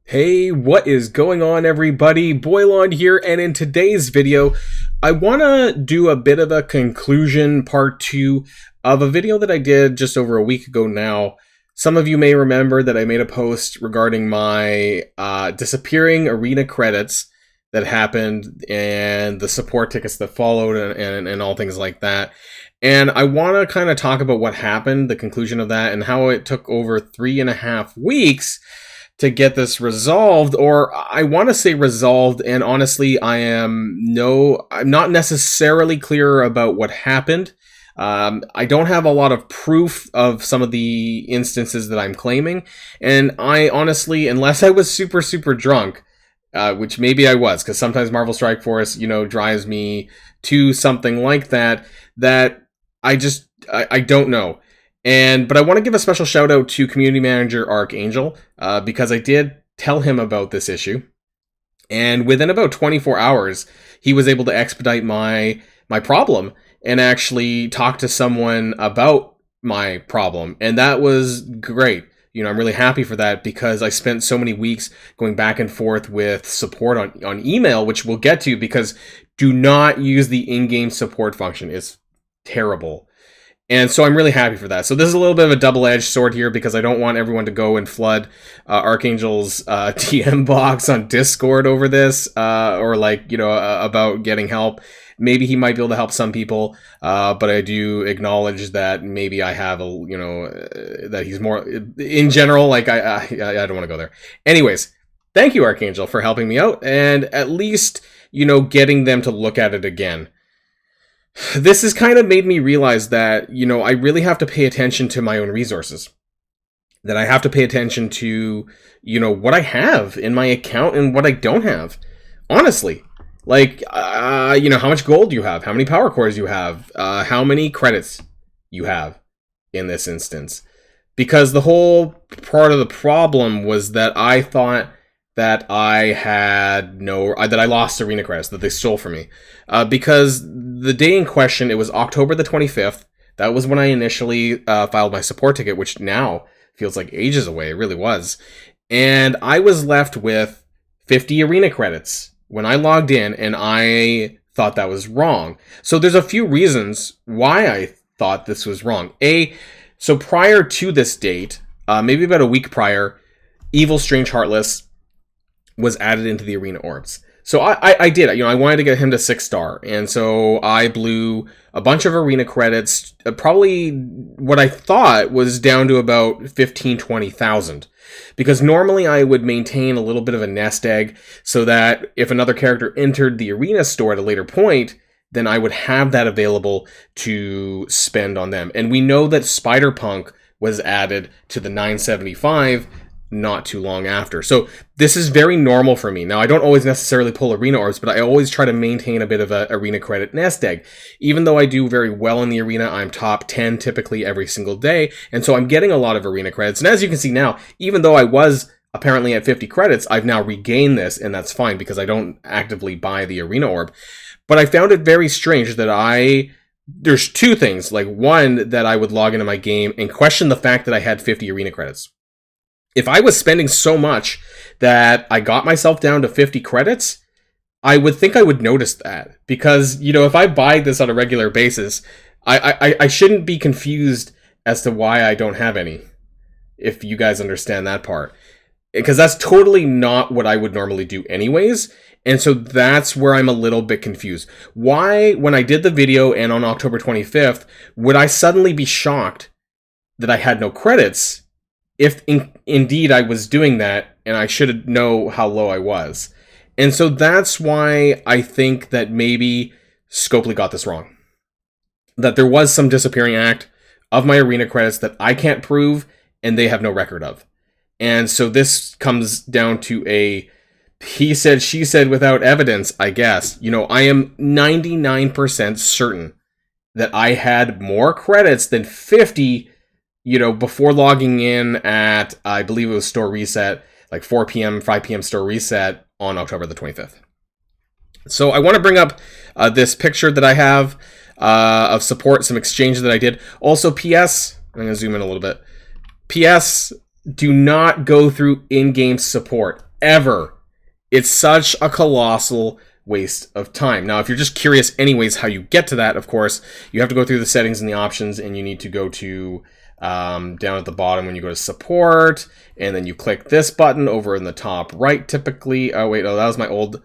Hey, what is going on, everybody? Boilon here, and in today's video, I want to do a bit of a conclusion part 2 of a video that I did just over a week ago now. Some of you may remember that I made a post regarding my disappearing arena credits that happened and the support tickets that followed and all things like that. And I want to kind of talk about what happened, the conclusion of that, and how it took over 3.5 weeks to get this resolved, or I want to say resolved, and honestly, I'm not necessarily clear about what happened. I don't have a lot of proof of some of the instances that I'm claiming, and I honestly, unless I was super, super drunk, which maybe I was, because sometimes Marvel Strike Force, drives me to something like that, I don't know. But I want to give a special shout out to community manager Archangel because I did tell him about this issue, and within about 24 hours, he was able to expedite my problem and actually talk to someone about my problem, and that was great. I'm really happy for that because I spent so many weeks going back and forth with support on email, which we'll get to, because do not use the in-game support function. It's terrible. And so I'm really happy for that. So this is a little bit of a double-edged sword here because I don't want everyone to go and flood Archangel's TM box on Discord over this, or about getting help. Maybe he might be able to help some people, but I do acknowledge that maybe I have that he's more in general. I don't want to go there. Anyways, thank you, Archangel, for helping me out and at least getting them to look at it again. This has kind of made me realize that, I really have to pay attention to my own resources. That I have to pay attention to, what I have in my account and what I don't have. Honestly. How much gold you have, how many power cores you have, how many credits you have in this instance. Because the whole part of the problem was that I thought that that I lost arena credits, that they stole from me. Because the day in question, it was October the 25th. That was when I initially filed my support ticket, which now feels like ages away. It really was. And I was left with 50 arena credits when I logged in, and I thought that was wrong. So there's a few reasons why I thought this was wrong. So prior to this date, maybe about a week prior, Evil Strange Heartless was added into the arena orbs. So I did, I wanted to get him to 6-star, and so I blew a bunch of arena credits, probably what I thought was down to about 15,000-20,000, because normally I would maintain a little bit of a nest egg so that if another character entered the arena store at a later point, then I would have that available to spend on them. And we know that Spider-Punk was added to the 975 not too long after. So this is very normal for me. Now, I don't always necessarily pull arena orbs, but I always try to maintain a bit of a arena credit nest egg. Even though I do very well in the arena, I'm top 10 typically every single day, and so I'm getting a lot of arena credits. And as you can see now, even though I was apparently at 50 credits, I've now regained this, and that's fine because I don't actively buy the arena orb. But I found it very strange that there's two things. One, that I would log into my game and question the fact that I had 50 arena credits. If I was spending so much that I got myself down to 50 credits, I would think I would notice that. Because, if I buy this on a regular basis, I shouldn't be confused as to why I don't have any. If you guys understand that part. Because that's totally not what I would normally do anyways. And so that's where I'm a little bit confused. Why, when I did the video and on October 25th, would I suddenly be shocked that I had no credits if indeed I was doing that, and I should know how low I was? And so that's why I think that maybe Scopely got this wrong. That there was some disappearing act of my arena credits that I can't prove, and they have no record of. And so this comes down to a he said, she said without evidence, I guess. I am 99% certain that I had more credits than 50 before logging in at, I believe it was store reset, 4 p.m., 5 p.m. store reset on October the 25th. So I want to bring up this picture that I have of support, some exchanges that I did. Also, PS, I'm going to zoom in a little bit. PS, do not go through in-game support. However, it's such a colossal waste of time. Now, if you're just curious anyways how you get to that, of course, you have to go through the settings and the options, and you need to go to down at the bottom when you go to support, and then you click this button over in the top right typically. Oh wait, that was my old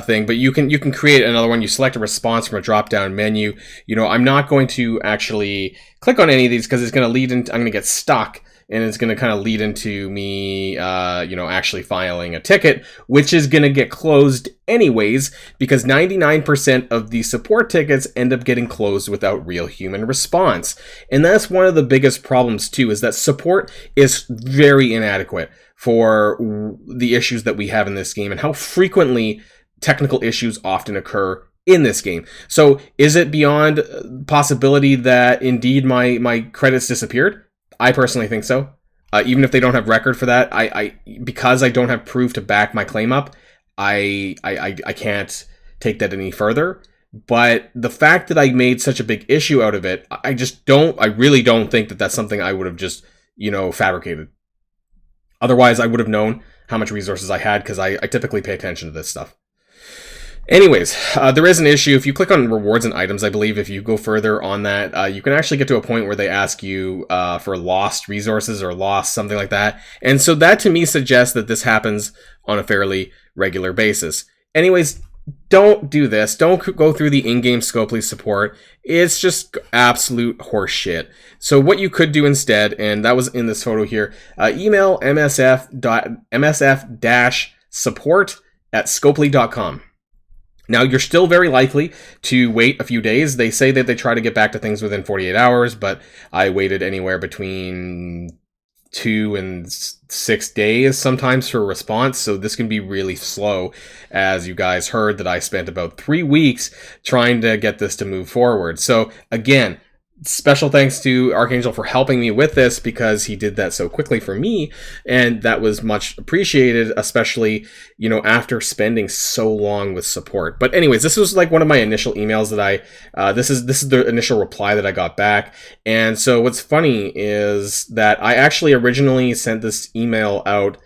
thing, but you can create another one. You select a response from a drop down menu. I'm not going to actually click on any of these because it's going to lead into, I'm going to get stuck, and it's going to kind of lead into me, actually filing a ticket, which is going to get closed anyways, because 99% of the support tickets end up getting closed without real human response. And that's one of the biggest problems too, is that support is very inadequate for the issues that we have in this game and how frequently technical issues often occur in this game. So is it beyond possibility that indeed my credits disappeared? I personally think so. Even if they don't have record for that, because I don't have proof to back my claim up, I can't take that any further. But the fact that I made such a big issue out of it, I really don't think that that's something I would have just, fabricated. Otherwise, I would have known how much resources I had, because I typically pay attention to this stuff. Anyways, there is an issue. If you click on rewards and items, I believe if you go further on that, you can actually get to a point where they ask you for lost resources or lost something like that. And so that to me suggests that this happens on a fairly regular basis. Anyways, don't do this. Don't go through the in-game Scopely support. It's just absolute horseshit. So what you could do instead, and that was in this photo here, email msf-support@scopely.com. Now, you're still very likely to wait a few days. They say that they try to get back to things within 48 hours, but I waited anywhere between 2 and 6 days sometimes for a response, so this can be really slow. As you guys heard, that I spent about 3 weeks trying to get this to move forward. So again, special thanks to Archangel for helping me with this, because he did that so quickly for me, and that was much appreciated, especially, after spending so long with support. But anyways, this was like one of my initial emails that this is the initial reply that I got back. And so what's funny is that I actually originally sent this email out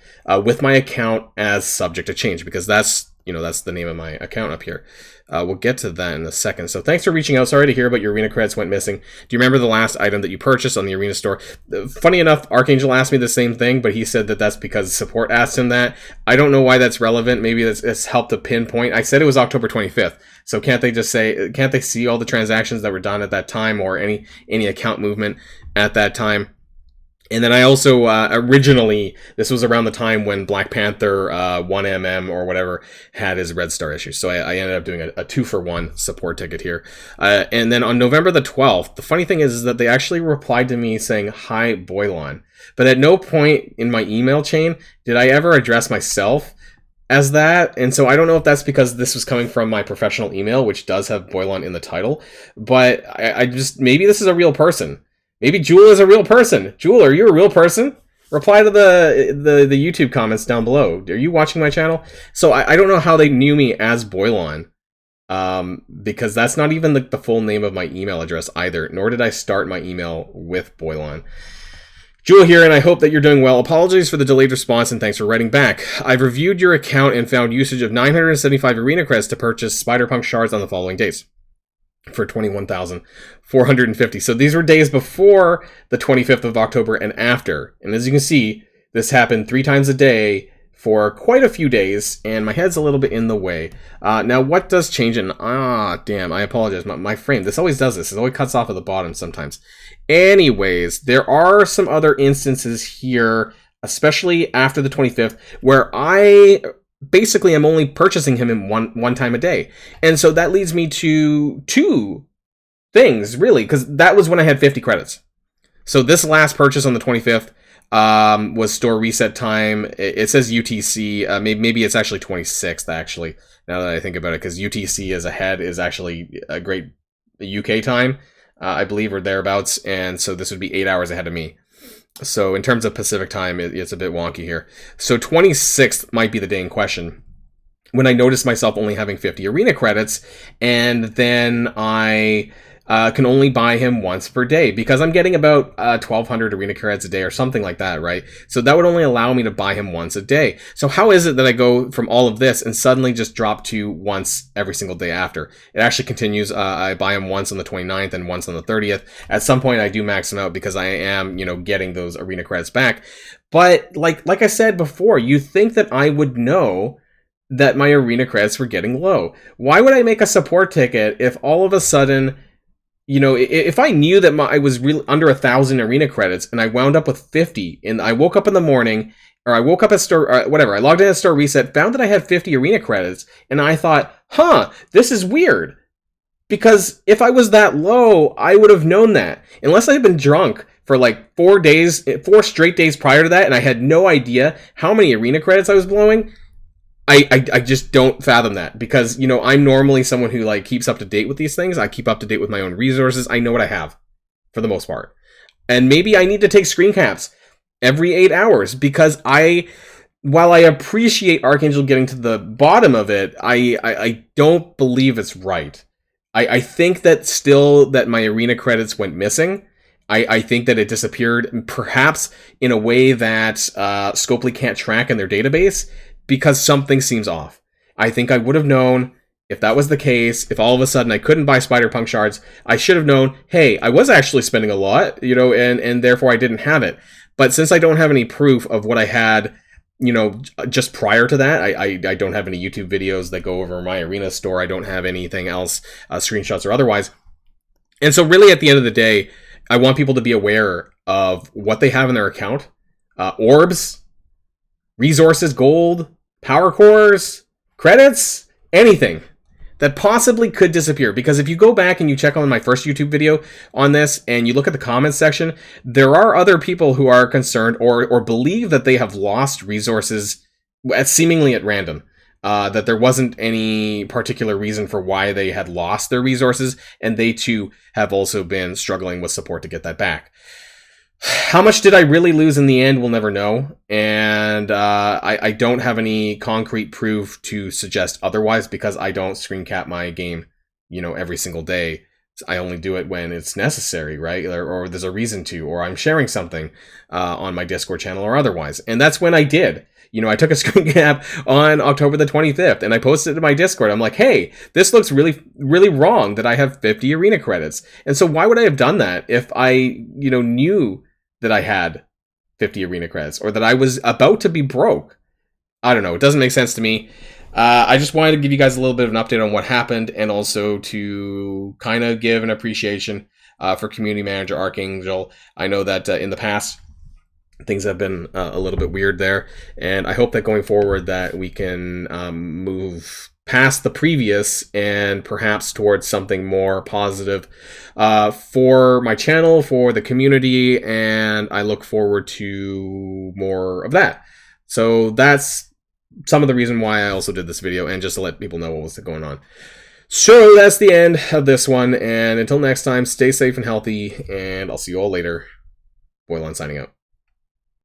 with my account as subject to change, because that's the name of my account up here. We'll get to that in a second. So thanks for reaching out. Sorry to hear about your arena credits went missing. Do you remember the last item that you purchased on the arena store? Funny enough, Archangel asked me the same thing, but he said that that's because support asked him that. I don't know why that's relevant. Maybe it's helped to pinpoint. I said it was October 25th. So can't they see all the transactions that were done at that time, or any account movement at that time? And then I also, originally, this was around the time when Black Panther 1mm or whatever had his Red Star issue. So I ended up doing a 2-for-1 support ticket here. And then on November the 12th, the funny thing is that they actually replied to me saying, "Hi, Boilon." But at no point in my email chain did I ever address myself as that. And so I don't know if that's because this was coming from my professional email, which does have Boilon in the title. But I just, maybe this is a real person. Maybe Jewel is a real person. Jewel, are you a real person? Reply to the YouTube comments down below. Are you watching my channel? So I don't know how they knew me as Boilon, because that's not even the full name of my email address either, nor did I start my email with Boilon. Jewel here, and I hope that you're doing well. Apologies for the delayed response, and thanks for writing back. I've reviewed your account and found usage of 975 arena credits to purchase Spider-Punk shards on the following days, for 21,450. So these were days before the 25th of October and after. And as you can see, this happened 3 times a day for quite a few days, and my head's a little bit in the way. Now, what does change in... damn, I apologize. My frame, this always does this. It always cuts off at the bottom sometimes. Anyways, there are some other instances here, especially after the 25th, where I... basically I'm only purchasing him in one time a day. And so that leads me to 2 things, really, because that was when I had 50 credits. So this last purchase on the 25th was store reset time. It says UTC. Maybe it's actually 26th, actually, now that I think about it, because UTC is ahead is actually a great UK time, I believe, or thereabouts. And so this would be 8 hours ahead of me. So in terms of Pacific time, it's a bit wonky here. So 26th might be the day in question, when I noticed myself only having 50 arena credits, and then I can only buy him once per day because I'm getting about 1,200 arena credits a day or something like that, right? So that would only allow me to buy him once a day. So how is it that I go from all of this and suddenly just drop to once every single day after? It actually continues. I buy him once on the 29th and once on the 30th. At some point, I do max him out because I am, getting those arena credits back. But like I said before, you think that I would know that my arena credits were getting low. Why would I make a support ticket if all of a sudden, if I knew that I was really under 1,000 arena credits and I wound up with 50, and I woke up in the morning, or I woke up at store, or whatever, I logged in at store reset, found that I had 50 arena credits, and I thought, this is weird. Because if I was that low, I would have known that. Unless I had been drunk for like 4 straight days prior to that, and I had no idea how many arena credits I was blowing, I just don't fathom that, because, I'm normally someone who like keeps up to date with these things. I keep up to date with my own resources. I know what I have for the most part. And maybe I need to take screen caps every 8 hours because while I appreciate Archangel getting to the bottom of it, I don't believe it's right. I think that still that my arena credits went missing. I think that it disappeared, perhaps in a way that Scopely can't track in their database, because something seems off. I think I would have known if that was the case. If all of a sudden I couldn't buy Spider-Punk shards, I should have known, hey, I was actually spending a lot, and therefore I didn't have it. But since I don't have any proof of what I had, just prior to that, I don't have any YouTube videos that go over my arena store. I don't have anything else, screenshots or otherwise. And so really at the end of the day, I want people to be aware of what they have in their account. Orbs, resources, gold, power cores, credits, anything that possibly could disappear. Because if you go back and you check on my first YouTube video on this and you look at the comments section, there are other people who are concerned or believe that they have lost resources seemingly at random. That there wasn't any particular reason for why they had lost their resources, and they too have also been struggling with support to get that back. How much did I really lose in the end? We'll never know. And I don't have any concrete proof to suggest otherwise, because I don't screen cap my game, every single day. I only do it when it's necessary, right? Or there's a reason to, or I'm sharing something on my Discord channel or otherwise. And that's when I did. I took a screen cap on October the 25th and I posted it to my Discord. I'm like, hey, this looks really, really wrong that I have 50 arena credits. And so why would I have done that if I, knew that I had 50 arena credits, or that I was about to be broke? I don't know. It doesn't make sense to me. I just wanted to give you guys a little bit of an update on what happened, and also to kind of give an appreciation for Community Manager Archangel. I know that in the past, things have been a little bit weird there, and I hope that going forward that we can move past the previous and perhaps towards something more positive for my channel, for the community, and I look forward to more of that. So that's some of the reason why I also did this video, and just to let people know what was going on. So that's the end of this one, and until next time, stay safe and healthy, and I'll see you all later. Boilon signing out.